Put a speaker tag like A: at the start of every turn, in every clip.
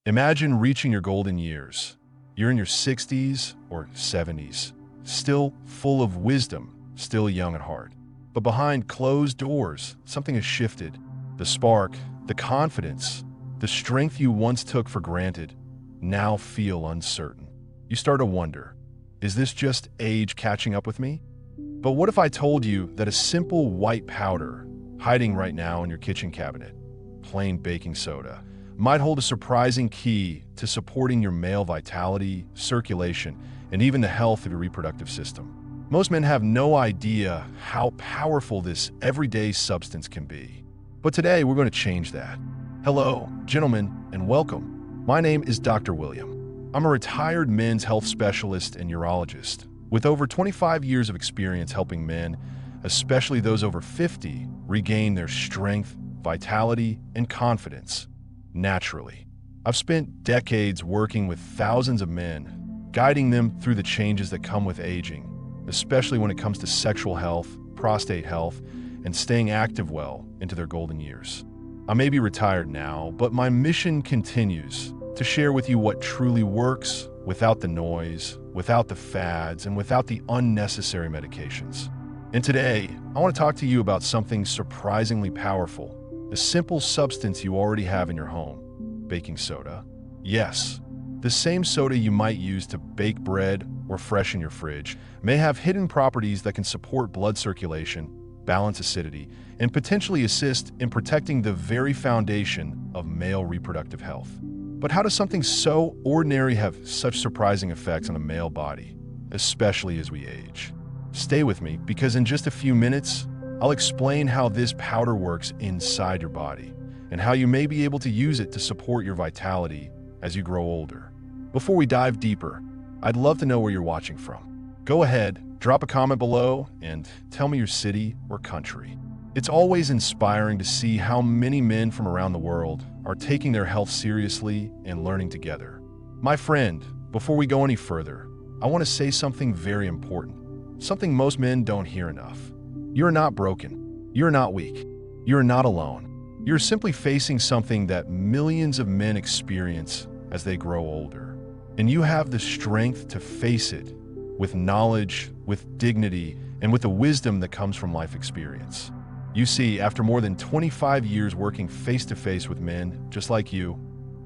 A: Imagine reaching your golden years. You're in your 60s or 70s, still full of wisdom, still young at heart. But behind closed doors, something has shifted. The spark, the confidence, the strength you once took for granted now feel uncertain. You start to wonder, is this just age catching up with me? But what if I told you that a simple white powder hiding right now in your kitchen cabinet, plain baking soda, might hold a surprising key to supporting your male vitality, circulation, and even the health of your reproductive system? Most men have no idea how powerful this everyday substance can be. But today, we're going to change that. Hello, gentlemen, and welcome. My name is Dr. William. I'm a retired men's health specialist and urologist with over 25 years of experience helping men, especially those over 50, regain their strength, vitality, and confidence naturally. I've spent decades working with thousands of men, guiding them through the changes that come with aging, especially when it comes to sexual health, prostate health, and staying active well into their golden years. I may be retired now, but my mission continues to share with you what truly works without the noise, without the fads, and without the unnecessary medications. And today, I want to talk to you about something surprisingly powerful, a simple substance you already have in your home, baking soda. Yes, the same soda you might use to bake bread or freshen your fridge may have hidden properties that can support blood circulation, balance acidity, and potentially assist in protecting the very foundation of male reproductive health. But how does something so ordinary have such surprising effects on the male body, especially as we age? Stay with me, because in just a few minutes, I'll explain how this powder works inside your body and how you may be able to use it to support your vitality as you grow older. Before we dive deeper, I'd love to know where you're watching from. Go ahead, drop a comment below, and tell me your city or country. It's always inspiring to see how many men from around the world are taking their health seriously and learning together. My friend, before we go any further, I want to say something very important, something most men don't hear enough. You're not broken. You're not weak. You're not alone. You're simply facing something that millions of men experience as they grow older. And you have the strength to face it with knowledge, with dignity, and with the wisdom that comes from life experience. You see, after more than 25 years working face-to-face with men just like you,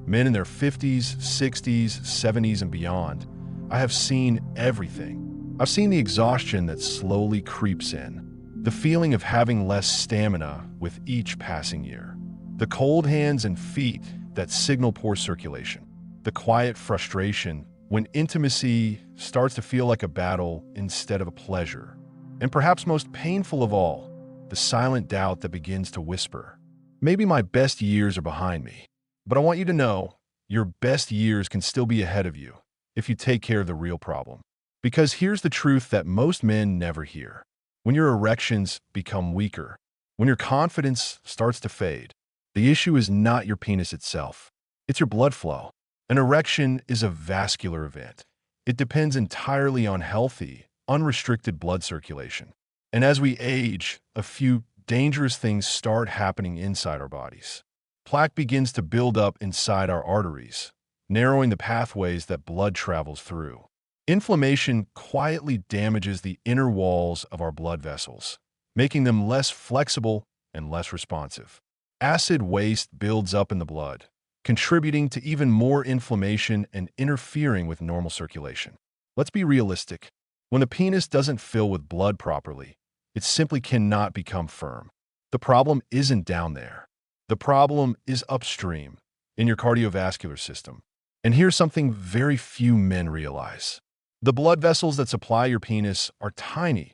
A: men in their 50s, 60s, 70s, and beyond, I have seen everything. I've seen the exhaustion that slowly creeps in, the feeling of having less stamina with each passing year, the cold hands and feet that signal poor circulation, the quiet frustration when intimacy starts to feel like a battle instead of a pleasure, and perhaps most painful of all, the silent doubt that begins to whisper, maybe my best years are behind me. But I want you to know, your best years can still be ahead of you if you take care of the real problem. Because here's the truth that most men never hear. When your erections become weaker, when your confidence starts to fade, the issue is not your penis itself. It's your blood flow. An erection is a vascular event. It depends entirely on healthy, unrestricted blood circulation. And as we age, a few dangerous things start happening inside our bodies. Plaque begins to build up inside our arteries, narrowing the pathways that blood travels through. Inflammation quietly damages the inner walls of our blood vessels, making them less flexible and less responsive. Acid waste builds up in the blood, contributing to even more inflammation and interfering with normal circulation. Let's be realistic. When the penis doesn't fill with blood properly, it simply cannot become firm. The problem isn't down there. The problem is upstream, in your cardiovascular system. And here's something very few men realize. The blood vessels that supply your penis are tiny,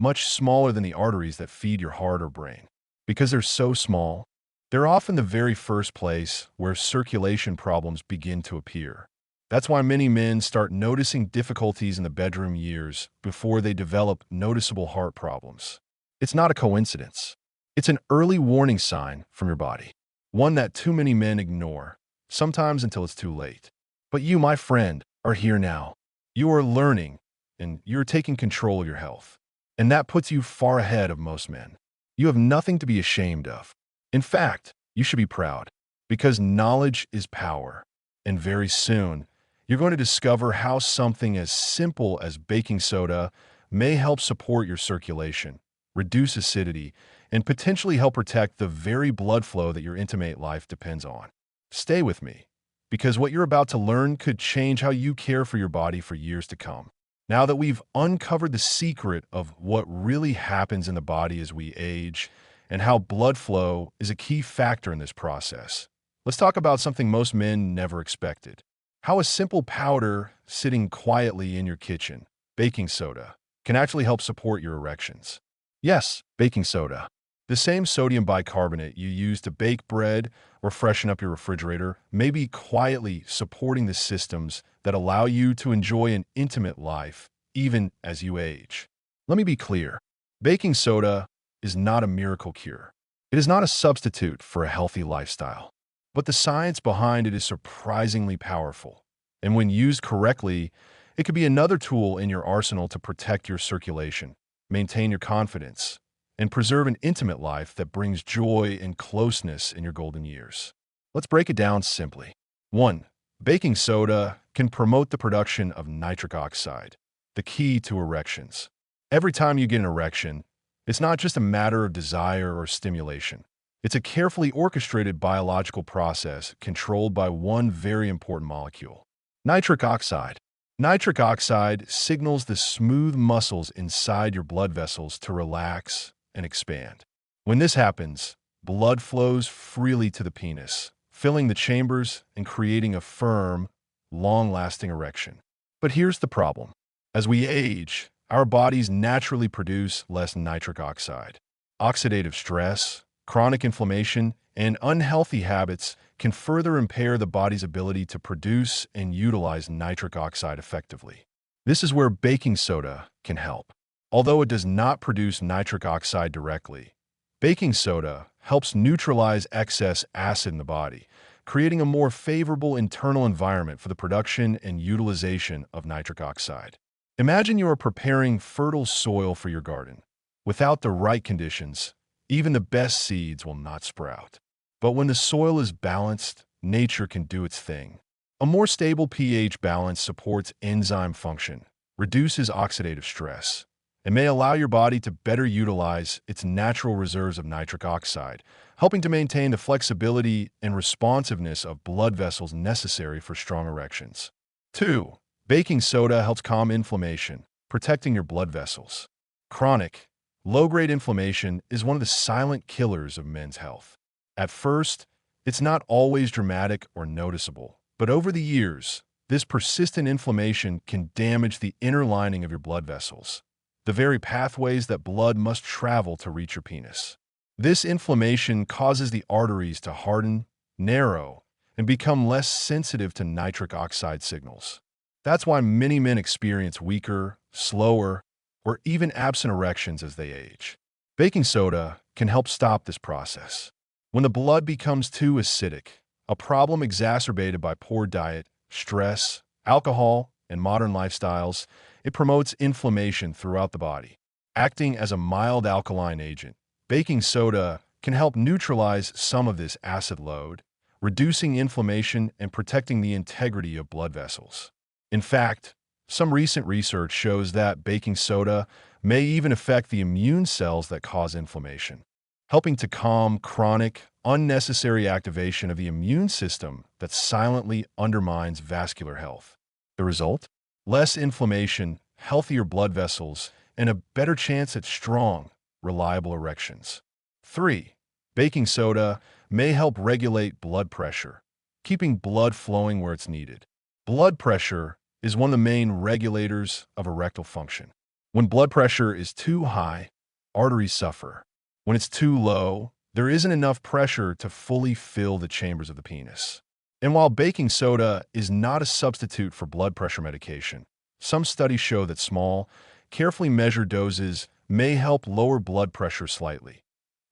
A: much smaller than the arteries that feed your heart or brain. Because they're so small, they're often the very first place where circulation problems begin to appear. That's why many men start noticing difficulties in the bedroom years before they develop noticeable heart problems. It's not a coincidence. It's an early warning sign from your body, one that too many men ignore, sometimes until it's too late. But you, my friend, are here now. You are learning, and you're taking control of your health. And that puts you far ahead of most men. You have nothing to be ashamed of. In fact, you should be proud, because knowledge is power. And very soon, you're going to discover how something as simple as baking soda may help support your circulation, reduce acidity, and potentially help protect the very blood flow that your intimate life depends on. Stay with me, because what you're about to learn could change how you care for your body for years to come. Now that we've uncovered the secret of what really happens in the body as we age and how blood flow is a key factor in this process, let's talk about something most men never expected. How a simple powder sitting quietly in your kitchen, baking soda, can actually help support your erections. Yes, baking soda. The same sodium bicarbonate you use to bake bread or freshen up your refrigerator may be quietly supporting the systems that allow you to enjoy an intimate life even as you age. Let me be clear. Baking soda is not a miracle cure. It is not a substitute for a healthy lifestyle. But the science behind it is surprisingly powerful. And when used correctly, it could be another tool in your arsenal to protect your circulation, maintain your confidence, and preserve an intimate life that brings joy and closeness in your golden years. Let's break it down simply. 1. Baking soda can promote the production of nitric oxide, the key to erections. Every time you get an erection, it's not just a matter of desire or stimulation. It's a carefully orchestrated biological process controlled by one very important molecule: nitric oxide. Nitric oxide signals the smooth muscles inside your blood vessels to relax and expand. When this happens, blood flows freely to the penis, filling the chambers and creating a firm, long-lasting erection. But here's the problem. As we age, our bodies naturally produce less nitric oxide. Oxidative stress, chronic inflammation, and unhealthy habits can further impair the body's ability to produce and utilize nitric oxide effectively. This is where baking soda can help. Although it does not produce nitric oxide directly, baking soda helps neutralize excess acid in the body, creating a more favorable internal environment for the production and utilization of nitric oxide. Imagine you are preparing fertile soil for your garden. Without the right conditions, even the best seeds will not sprout. But when the soil is balanced, nature can do its thing. A more stable pH balance supports enzyme function, reduces oxidative stress, and may allow your body to better utilize its natural reserves of nitric oxide, helping to maintain the flexibility and responsiveness of blood vessels necessary for strong erections. 2. Baking soda helps calm inflammation, protecting your blood vessels. Chronic, low-grade inflammation is one of the silent killers of men's health. At first, it's not always dramatic or noticeable, but over the years, this persistent inflammation can damage the inner lining of your blood vessels, the very pathways that blood must travel to reach your penis. This inflammation causes the arteries to harden, narrow, and become less sensitive to nitric oxide signals. That's why many men experience weaker, slower, or even absent erections as they age. Baking soda can help stop this process. When the blood becomes too acidic, a problem exacerbated by poor diet, stress, alcohol, and modern lifestyles, it promotes inflammation throughout the body. Acting as a mild alkaline agent, baking soda can help neutralize some of this acid load, reducing inflammation and protecting the integrity of blood vessels. In fact, some recent research shows that baking soda may even affect the immune cells that cause inflammation, helping to calm chronic, unnecessary activation of the immune system that silently undermines vascular health. The result? Less inflammation, healthier blood vessels, and a better chance at strong, reliable erections. 3. Baking soda may help regulate blood pressure, keeping blood flowing where it's needed. Blood pressure is one of the main regulators of erectile function. When blood pressure is too high, arteries suffer. When it's too low, there isn't enough pressure to fully fill the chambers of the penis. And while baking soda is not a substitute for blood pressure medication, some studies show that small, carefully measured doses may help lower blood pressure slightly,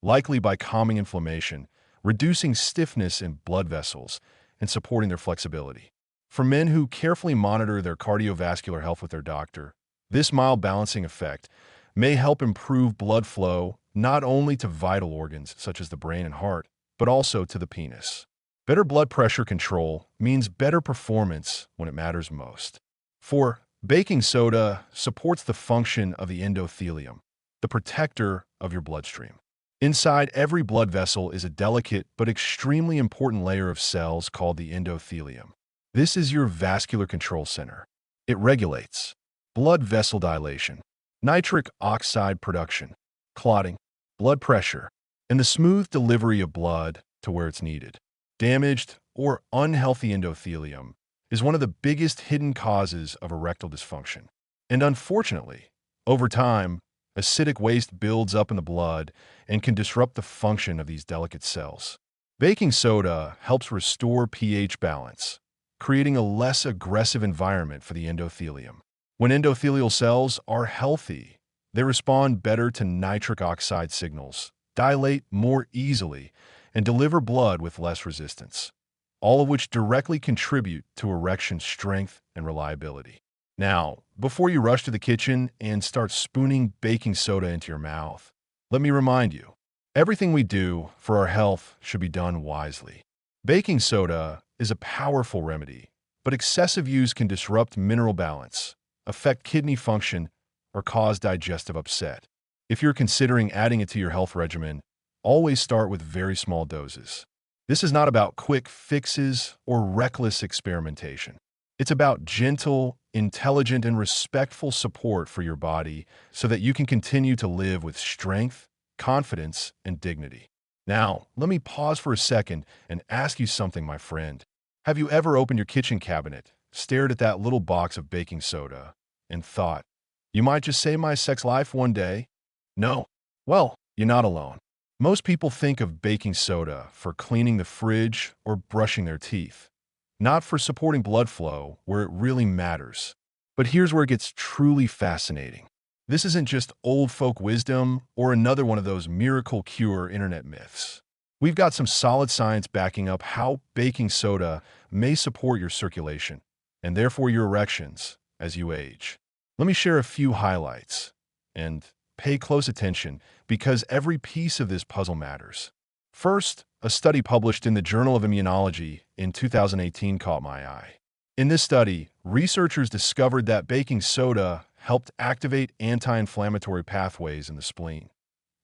A: likely by calming inflammation, reducing stiffness in blood vessels, and supporting their flexibility. For men who carefully monitor their cardiovascular health with their doctor, this mild balancing effect may help improve blood flow not only to vital organs such as the brain and heart, but also to the penis. Better blood pressure control means better performance when it matters most. 4. Baking soda supports the function of the endothelium, the protector of your bloodstream. Inside every blood vessel is a delicate but extremely important layer of cells called the endothelium. This is your vascular control center. It regulates blood vessel dilation, nitric oxide production, clotting, blood pressure, and the smooth delivery of blood to where it's needed. Damaged or unhealthy endothelium is one of the biggest hidden causes of erectile dysfunction. And unfortunately, over time, acidic waste builds up in the blood and can disrupt the function of these delicate cells. Baking soda helps restore pH balance, creating a less aggressive environment for the endothelium. When endothelial cells are healthy, they respond better to nitric oxide signals, dilate more easily, and deliver blood with less resistance, all of which directly contribute to erection strength and reliability. Now, before you rush to the kitchen and start spooning baking soda into your mouth, let me remind you, everything we do for our health should be done wisely. Baking soda is a powerful remedy, but excessive use can disrupt mineral balance, affect kidney function, or cause digestive upset. If you're considering adding it to your health regimen, always start with very small doses. This is not about quick fixes or reckless experimentation. It's about gentle, intelligent, and respectful support for your body so that you can continue to live with strength, confidence, and dignity. Now, let me pause for a second and ask you something, my friend. Have you ever opened your kitchen cabinet, stared at that little box of baking soda, and thought, you might just save my sex life one day? No. Well, you're not alone. Most people think of baking soda for cleaning the fridge or brushing their teeth, not for supporting blood flow where it really matters. But here's where it gets truly fascinating. This isn't just old folk wisdom or another one of those miracle cure internet myths. We've got some solid science backing up how baking soda may support your circulation, and therefore your erections, as you age. Let me share a few highlights, and pay close attention because every piece of this puzzle matters. First, a study published in the Journal of Immunology in 2018 caught my eye. In this study, researchers discovered that baking soda helped activate anti-inflammatory pathways in the spleen.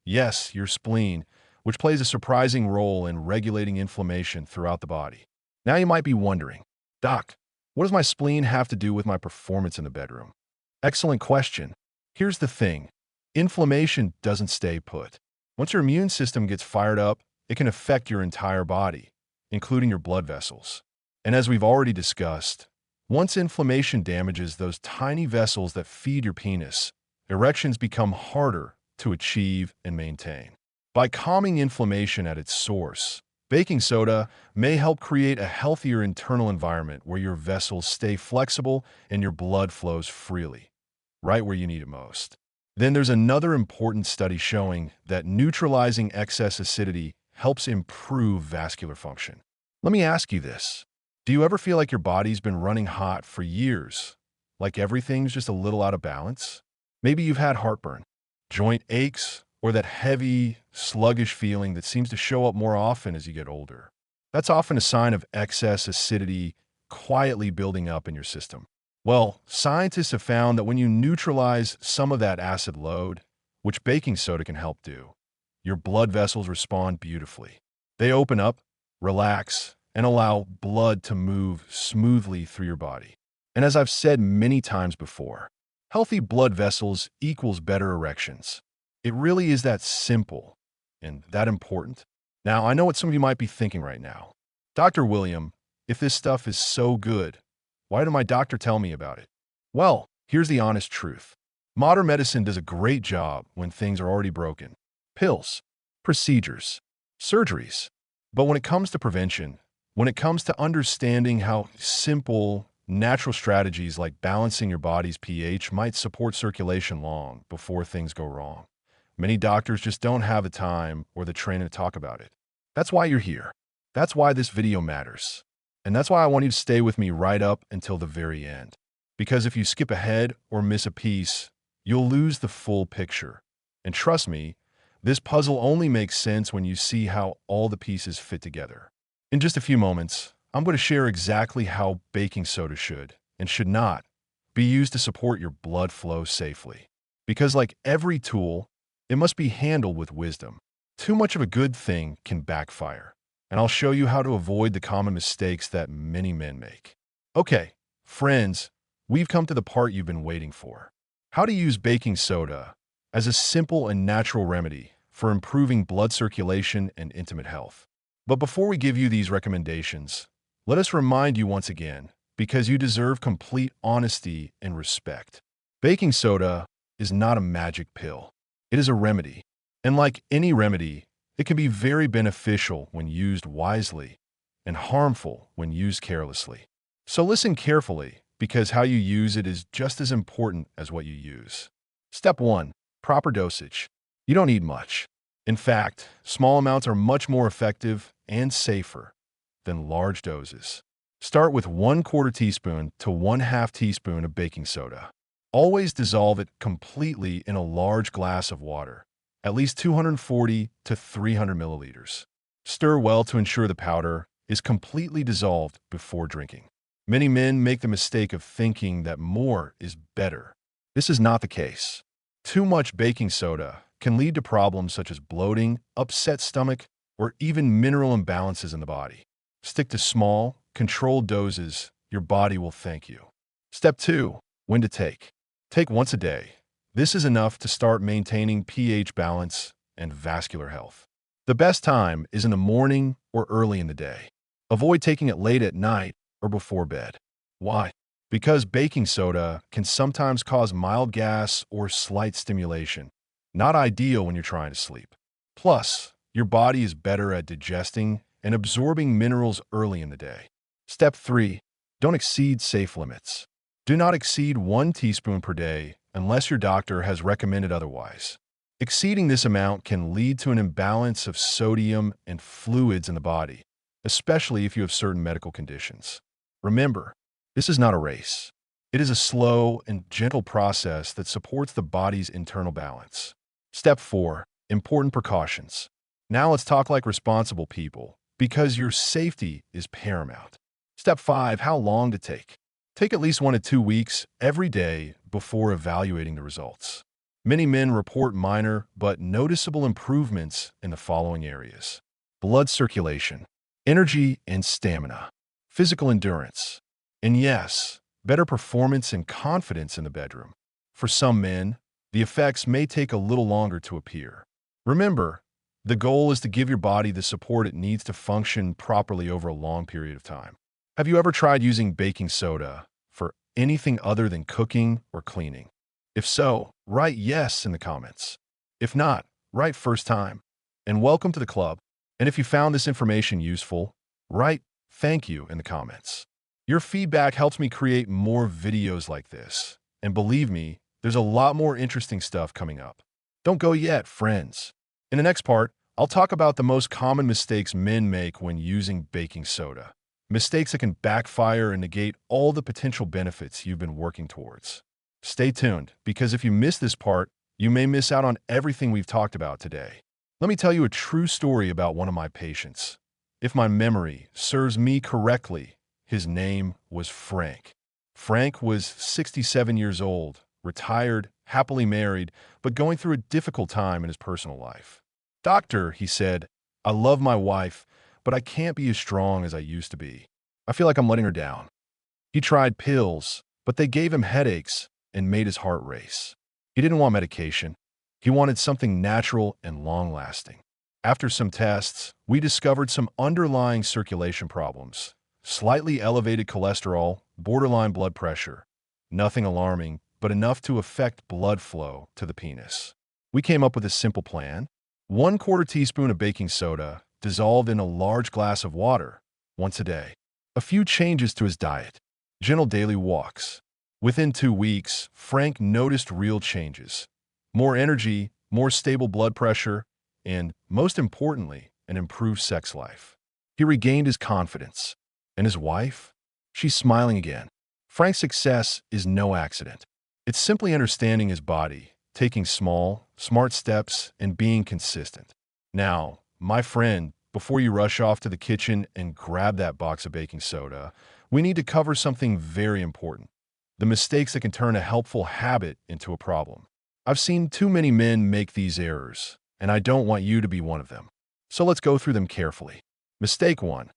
A: Yes, your spleen, which plays a surprising role in regulating inflammation throughout the body. Now you might be wondering, Doc, what does my spleen have to do with my performance in the bedroom? Excellent question. Here's the thing. Inflammation doesn't stay put. Once your immune system gets fired up, it can affect your entire body, including your blood vessels. And as we've already discussed, once inflammation damages those tiny vessels that feed your penis, erections become harder to achieve and maintain. By calming inflammation at its source, baking soda may help create a healthier internal environment where your vessels stay flexible and your blood flows freely, right where you need it most. Then there's another important study showing that neutralizing excess acidity helps improve vascular function. Let me ask you this. Do you ever feel like your body's been running hot for years? Like everything's just a little out of balance? Maybe you've had heartburn, joint aches, or that heavy, sluggish feeling that seems to show up more often as you get older. That's often a sign of excess acidity quietly building up in your system. Well, scientists have found that when you neutralize some of that acid load, which baking soda can help do, your blood vessels respond beautifully. They open up, relax, and allow blood to move smoothly through your body. And as I've said many times before, healthy blood vessels equals better erections. It really is that simple and that important. Now, I know what some of you might be thinking right now. Dr. William, if this stuff is so good, why did my doctor tell me about it? Well, here's the honest truth. Modern medicine does a great job when things are already broken. Pills, procedures, surgeries. But when it comes to prevention, when it comes to understanding how simple, natural strategies like balancing your body's pH might support circulation long before things go wrong, many doctors just don't have the time or the training to talk about it. That's why you're here. That's why this video matters. And that's why I want you to stay with me right up until the very end. Because if you skip ahead or miss a piece, you'll lose the full picture. And trust me, this puzzle only makes sense when you see how all the pieces fit together. In just a few moments, I'm going to share exactly how baking soda should and should not be used to support your blood flow safely. Because like every tool, it must be handled with wisdom. Too much of a good thing can backfire, and I'll show you how to avoid the common mistakes that many men make. Okay, friends, we've come to the part you've been waiting for. How to use baking soda as a simple and natural remedy for improving blood circulation and intimate health. But before we give you these recommendations, let us remind you once again, because you deserve complete honesty and respect. Baking soda is not a magic pill. It is a remedy. And like any remedy, it can be very beneficial when used wisely and harmful when used carelessly. So listen carefully, because how you use it is just as important as what you use. Step 1. Proper dosage. You don't need much. In fact, small amounts are much more effective and safer than large doses. Start with 1/4 teaspoon to 1/2 teaspoon of baking soda. Always dissolve it completely in a large glass of water, at least 240 to 300 milliliters. Stir well to ensure the powder is completely dissolved before drinking. Many men make the mistake of thinking that more is better. This is not the case. Too much baking soda can lead to problems such as bloating, upset stomach, or even mineral imbalances in the body. Stick to small, controlled doses. Your body will thank you. Step 2. When to take. Take once a day. This is enough to start maintaining pH balance and vascular health. The best time is in the morning or early in the day. Avoid taking it late at night or before bed. Why? Because baking soda can sometimes cause mild gas or slight stimulation. Not ideal when you're trying to sleep. Plus, your body is better at digesting and absorbing minerals early in the day. Step 3. Don't exceed safe limits. Do not exceed 1 teaspoon per day unless your doctor has recommended otherwise. Exceeding this amount can lead to an imbalance of sodium and fluids in the body, especially if you have certain medical conditions. Remember, this is not a race. It is a slow and gentle process that supports the body's internal balance. Step 4. Important precautions. Now let's talk like responsible people, because your safety is paramount. Step 5. How long to take. Take at least 1 to 2 weeks every day before evaluating the results. Many men report minor but noticeable improvements in the following areas: blood circulation, energy and stamina, physical endurance, and yes, better performance and confidence in the bedroom. For some men, the effects may take a little longer to appear. Remember, the goal is to give your body the support it needs to function properly over a long period of time. Have you ever tried using baking soda for anything other than cooking or cleaning? If so, write yes in the comments. If not, write first time. And welcome to the club. And if you found this information useful, write thank you in the comments. Your feedback helps me create more videos like this. And believe me, there's a lot more interesting stuff coming up. Don't go yet, friends. In the next part, I'll talk about the most common mistakes men make when using baking soda. Mistakes that can backfire and negate all the potential benefits you've been working towards. Stay tuned, because if you miss this part, you may miss out on everything we've talked about today. Let me tell you a true story about one of my patients. If my memory serves me correctly, his name was Frank. Frank was 67 years old, retired, happily married, but going through a difficult time in his personal life. "Doctor," he said, "I love my wife, but I can't be as strong as I used to be. I feel like I'm letting her down." He tried pills, but they gave him headaches and made his heart race. He didn't want medication. He wanted something natural and long-lasting. After some tests, we discovered some underlying circulation problems: slightly elevated cholesterol, borderline blood pressure. Nothing alarming, but enough to affect blood flow to the penis. We came up with a simple plan: 1/4 teaspoon of baking soda dissolved in a large glass of water once a day. A few changes to his diet. Gentle daily walks. Within 2 weeks, Frank noticed real changes: more energy, more stable blood pressure, and, most importantly, an improved sex life. He regained his confidence. And his wife? She's smiling again. Frank's success is no accident. It's simply understanding his body, taking small, smart steps, and being consistent. Now, my friend, before you rush off to the kitchen and grab that box of baking soda, we need to cover something very important: the mistakes that can turn a helpful habit into a problem. I've seen too many men make these errors, and I don't want you to be one of them. So let's go through them carefully. Mistake 1.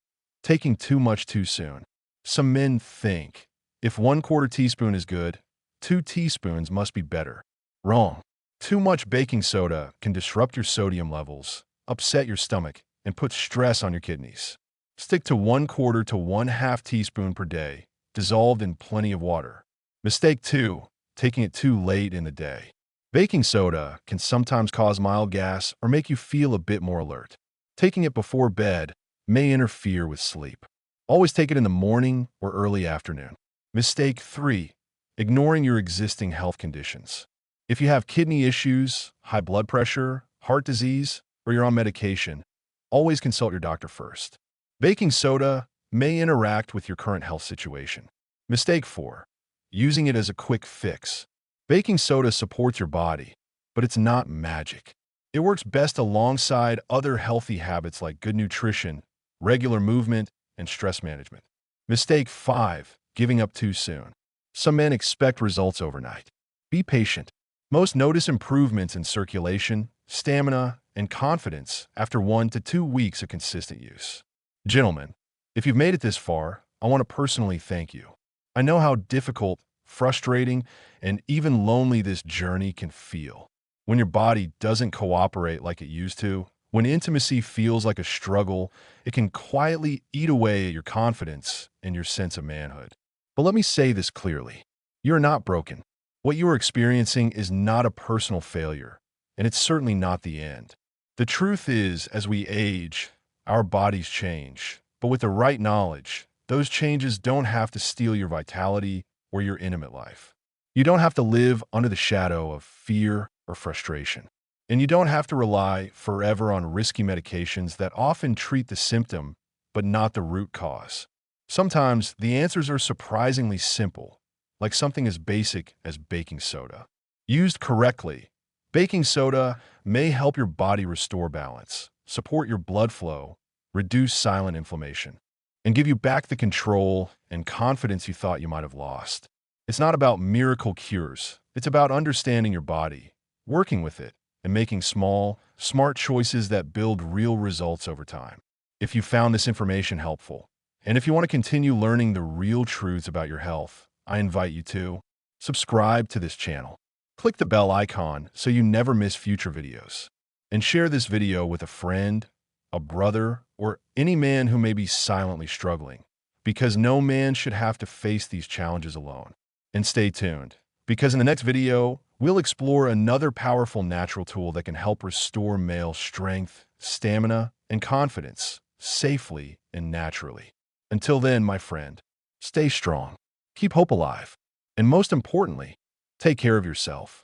A: Taking too much too soon. Some men think, if 1/4 teaspoon is good, 2 teaspoons must be better. Wrong. Too much baking soda can disrupt your sodium levels, upset your stomach, and put stress on your kidneys. Stick to 1/4 to 1/2 teaspoon per day, dissolved in plenty of water. Mistake 2. Taking it too late in the day. Baking soda can sometimes cause mild gas or make you feel a bit more alert. Taking it before bed may interfere with sleep. Always take it in the morning or early afternoon. Mistake 3. Ignoring your existing health conditions. If you have kidney issues, high blood pressure, heart disease, or you're on medication, always consult your doctor first. Baking soda may interact with your current health situation. Mistake 4. Using it as a quick fix. Baking soda supports your body, but it's not magic. It works best alongside other healthy habits like good nutrition, regular movement, and stress management. Mistake 5. Giving up too soon. Some men expect results overnight. Be patient. Most notice improvements in circulation, stamina, and confidence after 1 to 2 weeks of consistent use. Gentlemen, if you've made it this far, I want to personally thank you. I know how difficult, frustrating, and even lonely this journey can feel. When your body doesn't cooperate like it used to, when intimacy feels like a struggle, it can quietly eat away at your confidence and your sense of manhood. But let me say this clearly. You're not broken. What you are experiencing is not a personal failure, and it's certainly not the end. The truth is, as we age, our bodies change. But with the right knowledge, those changes don't have to steal your vitality or your intimate life. You don't have to live under the shadow of fear or frustration. And you don't have to rely forever on risky medications that often treat the symptom, but not the root cause. Sometimes the answers are surprisingly simple, like something as basic as baking soda. Used correctly, baking soda may help your body restore balance, support your blood flow, reduce silent inflammation, and give you back the control and confidence you thought you might have lost. It's not about miracle cures. It's about understanding your body, working with it, and making small, smart choices that build real results over time. If you found this information helpful, and if you want to continue learning the real truths about your health, I invite you to subscribe to this channel. Click the bell icon so you never miss future videos. And share this video with a friend, a brother, or any man who may be silently struggling, because no man should have to face these challenges alone. And stay tuned, because in the next video, we'll explore another powerful natural tool that can help restore male strength, stamina, and confidence safely and naturally. Until then, my friend, stay strong, keep hope alive, and most importantly, take care of yourself.